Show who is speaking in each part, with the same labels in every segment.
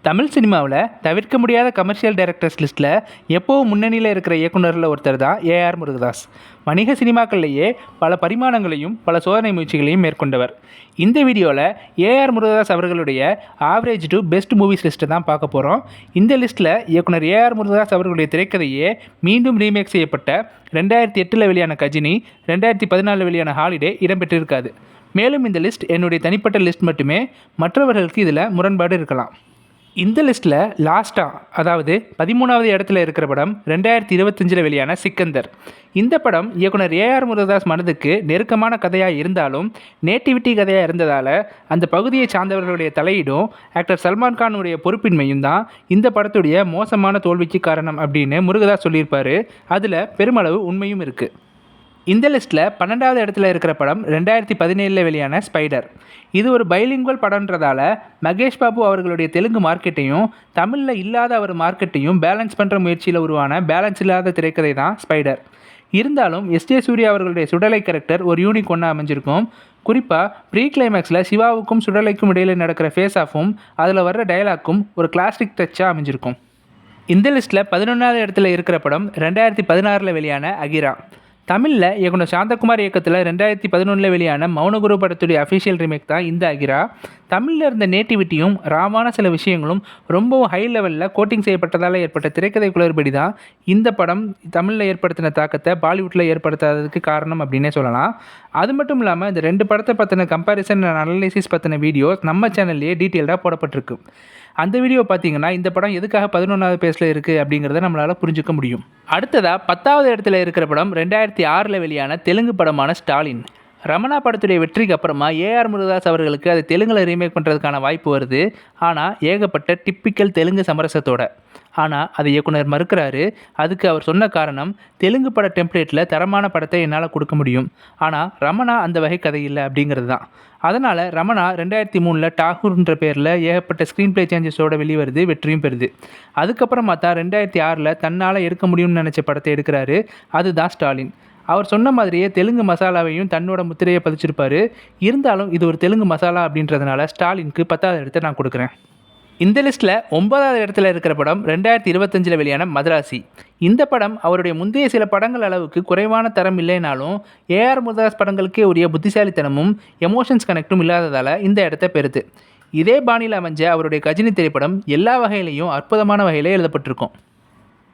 Speaker 1: தமிழ் சினிமாவில் தவிர்க்க முடியாத கமர்ஷியல் டைரக்டர்ஸ் லிஸ்ட்டில் எப்போவும் முன்னணியில் இருக்கிற இயக்குனரில் ஒருத்தர் தான் ஏஆர் முருகதாஸ். வணிக சினிமாக்கள்லேயே பல பரிமாணங்களையும் பல சோதனை முயற்சிகளையும் மேற்கொண்டவர். இந்த வீடியோவில் ஏஆர் முருகதாஸ் அவர்களுடைய ஆவரேஜ் டு பெஸ்ட் மூவிஸ் லிஸ்ட்டை தான் பார்க்க போகிறோம். இந்த லிஸ்ட்டில் இயக்குனர் ஏஆர் முருகதாஸ் அவர்களுடைய திரைக்கதையே மீண்டும் ரீமேக் செய்யப்பட்ட 2008 வெளியான கஜினி, 2014 வெளியான ஹாலிடே இடம்பெற்றிருக்காது. மேலும் இந்த லிஸ்ட் என்னுடைய தனிப்பட்ட லிஸ்ட் மட்டுமே, மற்றவர்களுக்கு இதில் முரண்பாடு இருக்கலாம். இந்த லிஸ்ட்டில் லாஸ்ட்டாக, அதாவது 13வது இடத்துல இருக்கிற படம் 2025 வெளியான சிக்கந்தர். இந்த படம் இயக்குனர் ஏஆர் முருகதாஸ் மனதுக்கு நெருக்கமான கதையாக இருந்தாலும் நேட்டிவிட்டி கதையாக இருந்ததால் அந்த பகுதியை சார்ந்தவர்களுடைய தலையீடும் ஆக்டர் சல்மான் கானுடைய பொறுப்பின்மையும் தான் இந்த படத்துடைய மோசமான தோல்விக்கு காரணம் அப்படின்னு முருகதாஸ் சொல்லியிருப்பார். அதில் பெருமளவு உண்மையும் இருக்குது. இந்த லிஸ்ட்டில் 12வது இடத்துல இருக்கிற படம் 2017 வெளியான ஸ்பைடர். இது ஒரு பைலிங்குவல் படம்ன்றதால மகேஷ் பாபு அவர்களுடைய தெலுங்கு மார்க்கெட்டையும் தமிழில் இல்லாத அவர் மார்க்கெட்டையும் பேலன்ஸ் பண்ணுற முயற்சியில் உருவான பேலன்ஸ் இல்லாத திரைக்கதை தான் ஸ்பைடர். இருந்தாலும் எஸ்ஜே சூர்யா அவர்களுடைய சுடலை கேரக்டர் ஒரு யூனிக் ஒன்றா அமைஞ்சிருக்கும். குறிப்பாக ப்ரீ கிளைமேக்ஸில் சிவாவுக்கும் சுடலைக்கும் இடையில் நடக்கிற ஃபேஸ் ஆஃபும் அதில் வர்ற டைலாக்கும் ஒரு கிளாசிக் டச்சாக அமைஞ்சிருக்கும். இந்த லிஸ்ட்டில் 11வது இடத்துல இருக்கிற படம் 2016 வெளியான அகிரா. தமிழில் இயக்குனர் சாந்தகுமார் இயக்கத்தில் 2011 வெளியான மௌனகுரு படத்துடைய அஃபிஷியல் ரீமேக் தான் இந்த அகிரா. தமிழில் இருந்த நேட்டிவிட்டியும் ராமான சில விஷயங்களும் ரொம்பவும் ஹை லெவலில் கோட்டிங் செய்யப்பட்டதால் ஏற்பட்ட திரைக்கதை குளறுபடி தான் இந்த படம் தமிழில் ஏற்படுத்தின தாக்கத்தை பாலிவுட்டில் ஏற்படுத்தாததுக்கு காரணம் அப்படின்னே சொல்லலாம். அது மட்டும் இல்லாமல் இந்த ரெண்டு படத்தை பற்றின கம்பேரிசன் அனலைசிஸ் பற்றின வீடியோஸ் நம்ம சேனல்லையே டீட்டெயில்டாக போடப்பட்டிருக்கு. அந்த வீடியோ பார்த்தீங்கன்னா இந்த படம் எதுக்காக 11வது பேஸில் இருக்குது அப்படிங்கிறத நம்மளால் புரிஞ்சுக்க முடியும். அடுத்ததாக 10வது இடத்துல இருக்கிற படம் 2006 வெளியான தெலுங்கு படமான ஸ்டாலின். ரமணா படத்துடைய வெற்றிக்கு அப்புறமா ஏஆர் முருகதாஸ் அவர்களுக்கு அதை தெலுங்கில் ரீமேக் பண்ணுறதுக்கான வாய்ப்பு வருது. ஆனால் ஏகப்பட்ட டிப்பிக்கல் தெலுங்கு சமரசத்தோட. ஆனால் அதை இயக்குனர் மறுக்கிறாரு. அதுக்கு அவர் சொன்ன காரணம், தெலுங்கு பட டெம்ப்ளேட்டில் தரமான படத்தை என்னால் கொடுக்க முடியும், ஆனால் ரமணா அந்த வகை கதை இல்லை அப்படிங்கிறது தான். அதனால் ரமணா 2003 டாகூர்ன்ற பேரில் ஏகப்பட்ட ஸ்க்ரீன் பிளே சேஞ்சஸோட வெளிவருது, வெற்றியும் பெறுது. அதுக்கப்புறமா தான் 2006 தன்னால் எடுக்க முடியும்னு நினச்ச படத்தை எடுக்கிறாரு. அதுதான் ஸ்டாலின். அவர் சொன்ன மாதிரியே தெலுங்கு மசாலாவையும் தன்னோட முத்திரையை பதிச்சிருப்பார். இருந்தாலும் இது ஒரு தெலுங்கு மசாலா அப்படின்றதுனால ஸ்டாலினுக்கு 10வது இடத்தை நான் கொடுக்குறேன். இந்த லிஸ்ட்டில் 9வது இடத்துல இருக்கிற படம் 2025 வெளியான மதராசி. இந்த படம் அவருடைய முந்தைய சில படங்கள் அளவுக்கு குறைவான தரம் இல்லைனாலும் ஏஆர் முருகதாஸ் படங்களுக்கே உரிய புத்திசாலித்தனமும் எமோஷன்ஸ் கனெக்டும் இல்லாததால் இந்த இடத்த பெறுது. இதே பாணியில் அமைஞ்ச அவருடைய கஜினி திரைப்படம் எல்லா வகையிலையும் அற்புதமான வகையில் எழுதப்பட்டிருக்கும்.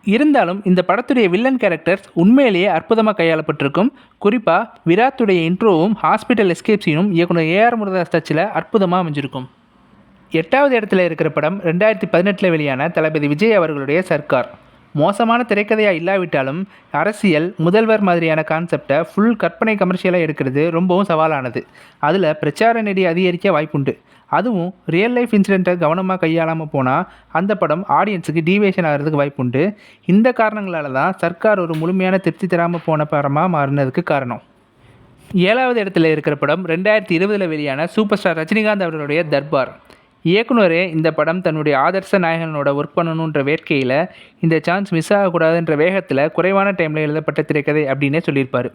Speaker 1: இருந்தாலும் இந்த படத்துடைய வில்லன் கேரக்டர்ஸ் உண்மையிலேயே அற்புதமாக கையாளப்பட்டிருக்கும். குறிப்பாக விராத்துடைய இன்ட்ரோவும் ஹாஸ்பிட்டல் எஸ்கேப் சீனும் இயக்குனர் ஏஆர் முருகதாஸ் டச்சில் அற்புதமாக அமைஞ்சிருக்கும். 8வது இடத்துல இருக்கிற படம் 2018 வெளியான தளபதி விஜய் அவர்களுடைய சர்க்கார். மோசமான திரைக்கதையாக இல்லாவிட்டாலும் அரசியல், முதல்வர் மாதிரியான கான்செப்டை ஃபுல் கற்பனை கமர்ஷியலாக எடுக்கிறது ரொம்பவும் சவாலானது. அதில் பிரச்சார நெடி அதிகரிக்க வாய்ப்புண்டு. அதுவும் ரியல் லைஃப் இன்சிடெண்ட்டை கவனமாக கையாளாமல் போனால் அந்த படம் ஆடியன்ஸுக்கு டீவியேஷன் ஆகிறதுக்கு வாய்ப்புண்டு. இந்த காரணங்களால தான் சர்க்கார் ஒரு முழுமையான திருப்தி தராமல் போன படமாக மாறினதுக்கு காரணம். 7வது இடத்துல இருக்கிற படம் 2020 வெளியான சூப்பர் ஸ்டார் ரஜினிகாந்த் அவர்களுடைய தர்பார். இயக்குனரே இந்த படம் தன்னுடைய ஆதர்ச நாயகனோட ஒர்க் பண்ணணுன்ற வேட்கையில் இந்த சான்ஸ் மிஸ் ஆகக்கூடாதுன்ற வேகத்தில் குறைவான டைமில் எழுதப்பட்ட திரைக்கதை அப்படின்னே சொல்லியிருப்பார்.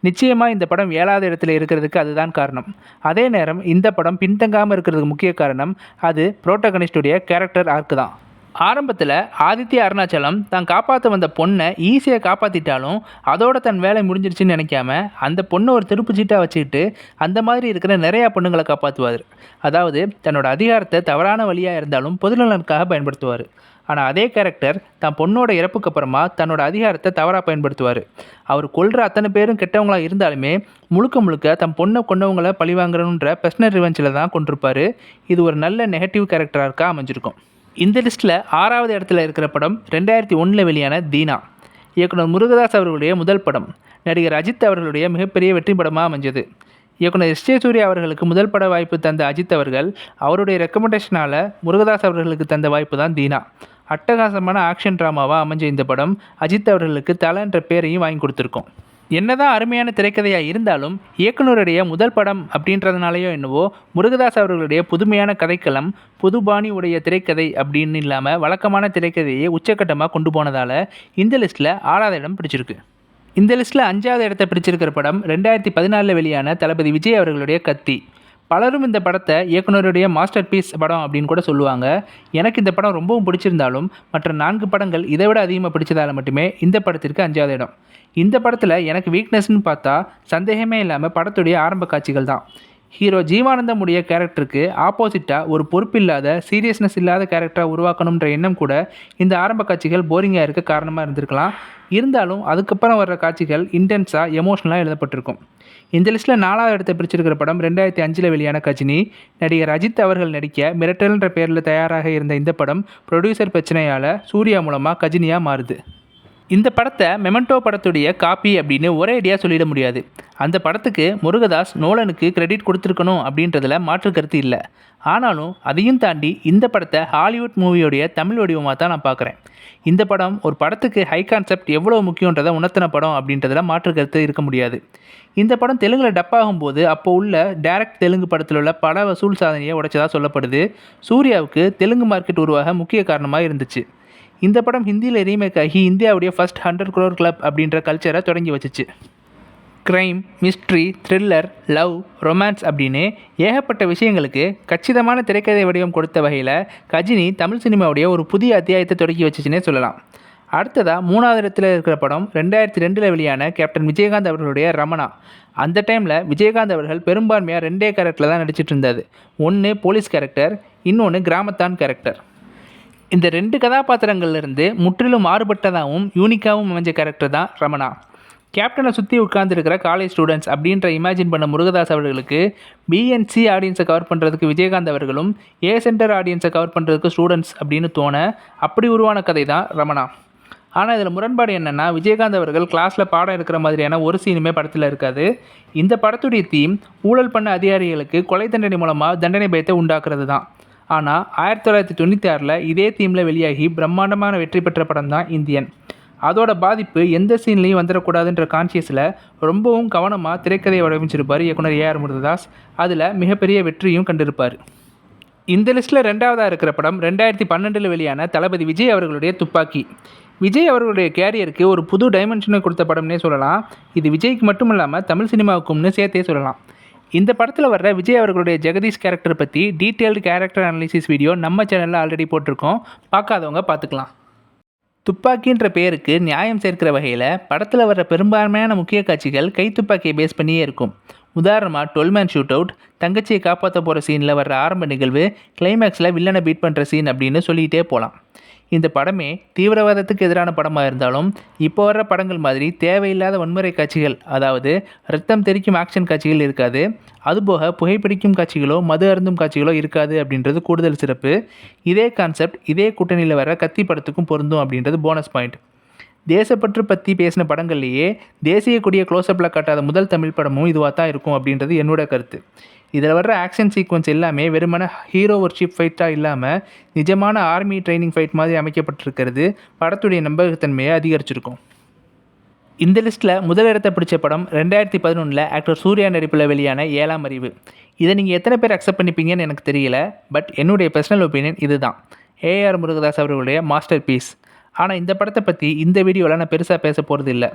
Speaker 1: நிச்சயமாக இந்த படம் 7வது இடத்துல இருக்கிறதுக்கு அதுதான் காரணம். அதே நேரம் இந்த படம் பின்தங்காமல் இருக்கிறதுக்கு முக்கிய காரணம் அது புரோட்டகனிஸ்டுடைய கேரக்டர் ஆர்க்கு தான். ஆரம்பத்தில் ஆதித்ய அருணாச்சலம் தான் காப்பாற்ற வந்த பொண்ணை ஈஸியாக காப்பாற்றிட்டாலும் அதோட தன் வேலை முடிஞ்சிருச்சுன்னு நினைக்காம அந்த பொண்ணை ஒரு திருப்புச்சீட்டாக வச்சுக்கிட்டு அந்த மாதிரி இருக்கிற நிறையா பொண்ணுங்களை காப்பாற்றுவார். அதாவது தன்னோட அதிகாரத்தை தவறான வழியாக இருந்தாலும் பொதுநலனுக்காக பயன்படுத்துவார். ஆனால் அதே கேரக்டர் தான் பொண்ணோட இறப்புக்கு அப்புறமா தன்னோட அதிகாரத்தை தவறாக பயன்படுத்துவார். அவர் கொல்கிற அத்தனை பேரும் கெட்டவங்களாக இருந்தாலுமே முழுக்க முழுக்க தன் பொண்ணை கொண்டவங்களை பழிவாங்கணுன்ற பர்சனல் ரிவெஞ்சில் தான் கொண்டிருப்பார். இது ஒரு நல்ல நெகட்டிவ் கேரக்டராக இருக்கா அமைஞ்சிருக்கும். இந்த லிஸ்ட்டில் 6வது இடத்துல இருக்கிற படம் 2001 வெளியான தீனா. இயக்குனர் முருகதாஸ் அவர்களுடைய முதல் படம். நடிகர் அஜித் அவர்களுடைய மிகப்பெரிய வெற்றி படமாக அமைஞ்சது. இயக்குனர் எஸ்ஜே சூர்யா அவர்களுக்கு முதல் பட வாய்ப்பு தந்த அஜித் அவர்கள் அவருடைய ரெக்கமெண்டேஷனால் முருகதாஸ் அவர்களுக்கு தந்த வாய்ப்பு தான் தீனா. அட்டகாசமான ஆக்ஷன் ட்ராமாவாக அமைஞ்ச இந்த படம் அஜித் அவர்களுக்கு தலை என்ற பேரையும் வாங்கி கொடுத்துருக்கோம். என்னதான் அருமையான திரைக்கதையாக இருந்தாலும் இயக்குனருடைய முதல் படம் அப்படின்றதுனாலையோ என்னவோ முருகதாஸ் அவர்களுடைய புதுமையான கதைக்களம், புதுபாணி உடைய திரைக்கதை அப்படின்னு இல்லாமல் வழக்கமான திரைக்கதையை உச்சக்கட்டமாக கொண்டு போனதால் இந்த லிஸ்ட்டில் 6வது இடம் பிடிச்சிருக்கு. இந்த லிஸ்ட்டில் 5வது இடத்தை பிடிச்சிருக்கிற படம் 2014 வெளியான தளபதி விஜய் அவர்களுடைய கத்தி. பலரும் இந்த படத்தை இயக்குனருடைய மாஸ்டர் பீஸ் படம் அப்படின்னு கூட சொல்லுவாங்க. எனக்கு இந்த படம் ரொம்பவும் பிடிச்சிருந்தாலும் மற்ற 4 படங்கள் இதை விட அதிகமாக பிடிச்சதால் மட்டுமே இந்த படத்திற்கு 5வது இடம். இந்த படத்தில் எனக்கு வீக்னஸ்ன்னு பார்த்தா சந்தேகமே இல்லாமல் படத்துடைய ஆரம்ப காட்சிகள் தான். ஹீரோ ஜீவானந்தம் உடைய கேரக்டருக்கு ஆப்போசிட்டாக ஒரு பொறுப்பில்லாத சீரியஸ்னஸ் இல்லாத கேரக்டராக உருவாக்கணுன்ற எண்ணம் கூட இந்த ஆரம்ப காட்சிகள் போரிங்காக இருக்க காரணமாக இருந்திருக்கலாம். இருந்தாலும் அதுக்கப்புறம் வர்ற காட்சிகள் இன்டென்ஸாக எமோஷ்னலாக எழுதப்பட்டிருக்கும். இந்த லிஸ்ட்டில் 4வது இடத்தை பிடிச்சிருக்கிற படம் 2005 வெளியான கஜினி. நடிகர் அஜித் அவர்கள் நடிக்க மிரட்டல்ன்ற பேரில் தயாராக இருந்த இந்த படம் ப்ரொடியூசர் பிரச்சனையால் சூர்யா மூலமாக கஜினியாக மாறுது. இந்த படத்தை மெமெண்டோ படத்துடைய காப்பி அப்படின்னு ஒரே ஐடியா சொல்லிட முடியாது. அந்த படத்துக்கு முருகதாஸ் நோலனுக்கு கிரெடிட் கொடுத்துருக்கணும் அப்படின்றதுல மாற்று கருத்து இல்லை. ஆனாலும் அதையும் தாண்டி இந்த படத்தை ஹாலிவுட் மூவியோடைய தமிழ் வடிவமாக தான் நான் பார்க்குறேன். இந்த படம் ஒரு படத்துக்கு ஹை கான்செப்ட் எவ்வளோ முக்கியன்றதை உணர்த்தின படம் அப்படின்றதுல மாற்று கருத்து இருக்க முடியாது. இந்த படம் தெலுங்கில் டப்பாகும்போது அப்போ உள்ள டைரக்ட் தெலுங்கு படத்தில் உள்ள பட வசூல் சாதனையை உடைச்சதாக சொல்லப்படுது. சூர்யாவுக்கு தெலுங்கு மார்க்கெட் உருவாக முக்கிய காரணமாக இருந்துச்சு. இந்த படம் ஹிந்தியில் ரீமேக் ஆகி இந்தியாவுடைய ஃபர்ஸ்ட் 100 crore கிளப் அப்படின்ற கல்ச்சரை தொடங்கி வச்சுச்சு. Crime, mystery, thriller, love, romance அப்படின்னு ஏகப்பட்ட விஷயங்களுக்கு கச்சிதமான திரைக்கதை வடிவம் கொடுத்த வகையில் கஜினி தமிழ் சினிமாவுடைய ஒரு புதிய அத்தியாயத்தை தொடங்கி வச்சுச்சுன்னே சொல்லலாம். அடுத்ததாக 3வது இடத்துல இருக்கிற படம் 2002 வெளியான கேப்டன் விஜயகாந்த் அவர்களுடைய ரமணா. அந்த டைமில் விஜயகாந்த் அவர்கள் பெரும்பான்மையாக 2 கேரக்டரில் தான் நடிச்சிட்டு இருந்தார். ஒன்று போலீஸ் கேரக்டர், இன்னொன்று கிராமத்தான் கேரக்டர். இந்த 2 கதாபாத்திரங்கள்லேருந்து முற்றிலும் மாறுபட்டதாகவும் யூனிக்காகவும் அமைஞ்ச கேரக்டர் தான் ரமணா. கேப்டனை சுற்றி உட்கார்ந்துருக்கிற காலேஜ் ஸ்டூடெண்ட்ஸ் அப்படின்ற இமேஜின் பண்ண முருகதாஸ் அவர்களுக்கு பிஎன்சி ஆடியன்ஸை கவர் பண்ணுறதுக்கு விஜயகாந்த் அவர்களும் ஏ சென்டர் ஆடியன்ஸை கவர் பண்ணுறதுக்கு ஸ்டூடெண்ட்ஸ் அப்படின்னு தோண அப்படி உருவான கதை தான் ரமணா. ஆனால் இதில் முரண்பாடு என்னென்னா விஜயகாந்த் அவர்கள் கிளாஸில் பாடம் இருக்கிற மாதிரியான ஒரு சீனுமே படத்தில் இருக்காது. இந்த படத்துடைய தீம் ஊழல் பண்ண அதிகாரிகளுக்கு கொலை தண்டனை மூலமாக தண்டனை பயத்தை உண்டாக்குறது தான். ஆனால் 1996 இதே தீமில் வெளியாகி பிரம்மாண்டமான வெற்றி பெற்ற படம் தான் இந்தியன். அதோட பாதிப்பு எந்த சீன்லையும் வந்துடக்கூடாதுன்ற கான்ஷியஸில் ரொம்பவும் கவனமாக திரைக்கதையை வடிவமைச்சிருப்பார் இயக்குனர் ஏஆர் முருகதாஸ். அதில் மிகப்பெரிய வெற்றியும் கண்டிருப்பார். இந்த லிஸ்ட்டில் 2வதாக இருக்கிற படம் 2012 வெளியான தளபதி விஜய் அவர்களுடைய துப்பாக்கி. விஜய் அவர்களுடைய கேரியருக்கு ஒரு புது டைமென்ஷனை கொடுத்த படம்னே சொல்லலாம். இது விஜய்க்கு மட்டும் இல்லாமல் தமிழ் சினிமாவுக்கும்னு சேர்த்தே சொல்லலாம். இந்த படத்தில் வர்ற விஜய் அவர்களுடைய ஜெகதீஷ் கேரக்டர் பற்றி டீட்டெயில்டு கேரக்டர் அனாலிசிஸ் வீடியோ நம்ம சேனலில் ஆல்ரெடி போட்டிருக்கோம். பார்க்காதவங்க பார்த்துக்கலாம். துப்பாக்கின்ற பேருக்கு நியாயம் சேர்க்கிற வகையில் படத்தில் வர்ற பெரும்பான்மையான முக்கிய காட்சிகள் கைத்துப்பாக்கியை பேஸ் பண்ணியே இருக்கும். உதாரணமாக 12 man ஷூட் அவுட், தங்கச்சியை காப்பாற்ற போகிற சீனில் வர்ற ஆரம்ப நிகழ்வு, கிளைமேக்ஸில் வில்லனை பீட் பண்ணுற சீன் அப்படின்னு சொல்லிகிட்டே போகலாம். இந்த படமே தீவிரவாதத்துக்கு எதிரான படமாக இருந்தாலும் இப்போ வர்ற படங்கள் மாதிரி தேவையில்லாத வன்முறை காட்சிகள், அதாவது ரத்தம் தெறிக்கும் ஆக்ஷன் காட்சிகள் இருக்காது. அதுபோக புகைப்பிடிக்கும் காட்சிகளோ மது அருந்தும் காட்சிகளோ இருக்காது அப்படின்றது கூடுதல் சிறப்பு. இதே கான்செப்ட் இதே கூட்டணியில் வர கத்தி படத்துக்கும் பொருந்தும் அப்படின்றது போனஸ் பாயிண்ட். தேசப்பற்று பற்றி பேசின படங்கள்லேயே தேசிய கொடியை க்ளோஸ்அப்பில் காட்டாத முதல் தமிழ் படமும் இதுவாக தான் இருக்கும் அப்படின்றது என்னோட கருத்து. இதில் வர்ற ஆக்ஷன் சீக்வன்ஸ் எல்லாமே வெறுமன ஹீரோ வர்ஷிப் ஃபைட்டாக இல்லாமல் நிஜமான ஆர்மி ட்ரைனிங் ஃபைட் மாதிரி அமைக்கப்பட்டிருக்கிறது படத்துடைய நம்பகத்தன்மையை அதிகரிச்சிருக்கும். இந்த லிஸ்ட்டில் முதலிடத்தை பிடிச்ச படம் 2011 ஆக்டர் சூர்யா நடிப்பில் வெளியான 7ஆம் அறிவு. இதை நீங்கள் எத்தனை பேர் அக்செப்ட் பண்ணிப்பீங்கன்னு எனக்கு தெரியல. பட் என்னுடைய பர்சனல் ஒப்பீனியன் இதுதான். ஏஆர் முருகதாஸ் அவர்களுடைய மாஸ்டர் பீஸ். ஆனால் இந்த படத்தை பற்றி இந்த வீடியோவில் நான் பெருசாக பேச போகிறது இல்லை.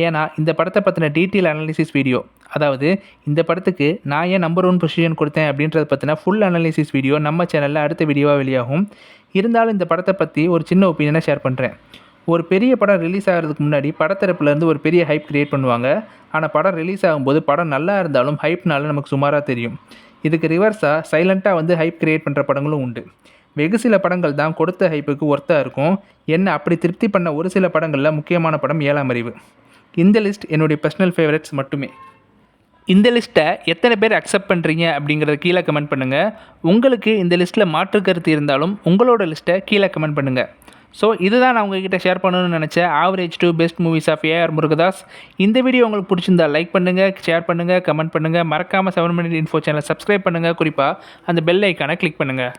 Speaker 1: ஏன்னா இந்த படத்தை பற்றின டீட்டெயில் அனாலிசிஸ் வீடியோ, அதாவது இந்த படத்துக்கு நான் ஏன் நம்பர் 1 பொசிஷன் கொடுத்தேன் அப்படின்றத பற்றின ஃபுல் அனாலிசிஸ் வீடியோ நம்ம சேனலில் அடுத்த வீடியோவாக வெளியாகும். இருந்தாலும் இந்த படத்தை பற்றி ஒரு சின்ன ஒப்பீனியனை ஷேர் பண்ணுறேன். ஒரு பெரிய படம் ரிலீஸ் ஆகிறதுக்கு முன்னாடி படத்தரப்புலேருந்து ஒரு பெரிய ஹைப் க்ரியேட் பண்ணுவாங்க. ஆனால் படம் ரிலீஸ் ஆகும்போது படம் நல்லா இருந்தாலும் ஹைப்னால நமக்கு சுமாராக தெரியும். இதுக்கு ரிவர்ஸாக சைலண்ட்டாக வந்து ஹைப் க்ரியேட் பண்ணுற படங்களும் உண்டு. வெகு சில படங்கள் தான் கொடுத்த ஹைப்புக்கு ஒர்த்தாக இருக்கும். என்ன அப்படி திருப்தி பண்ண ஒரு சில படங்களில் முக்கியமான படம் 7ஆம் அறிவு. இந்த லிஸ்ட் என்னுடைய பர்சனல் ஃபேவரட்ஸ் மட்டுமே. இந்த லிஸ்ட்டை எத்தனை பேர் அக்செப்ட் பண்ணுறீங்க அப்படிங்கிறத கீழே கமெண்ட் பண்ணுங்கள். உங்களுக்கு இந்த லிஸ்ட்டில் மாற்று கருத்து இருந்தாலும் உங்களோட லிஸ்ட்டை கீழே கமெண்ட் பண்ணுங்கள். ஸோ இதுதான் நான் உங்ககிட்ட ஷேர் பண்ணணும்னு நினச்ச average to best movies of AR Murugadoss. இந்த வீடியோ உங்களுக்கு பிடிச்சிருந்தா லைக் பண்ணுங்கள், ஷேர் பண்ணுங்கள், கமெண்ட் பண்ணுங்கள். மறக்காமல் 7 Minute Info சேனலை சப்ஸ்கிரைப் பண்ணுங்கள். குறிப்பாக அந்த பெல் ஐக்கானை கிளிக் பண்ணுங்கள்.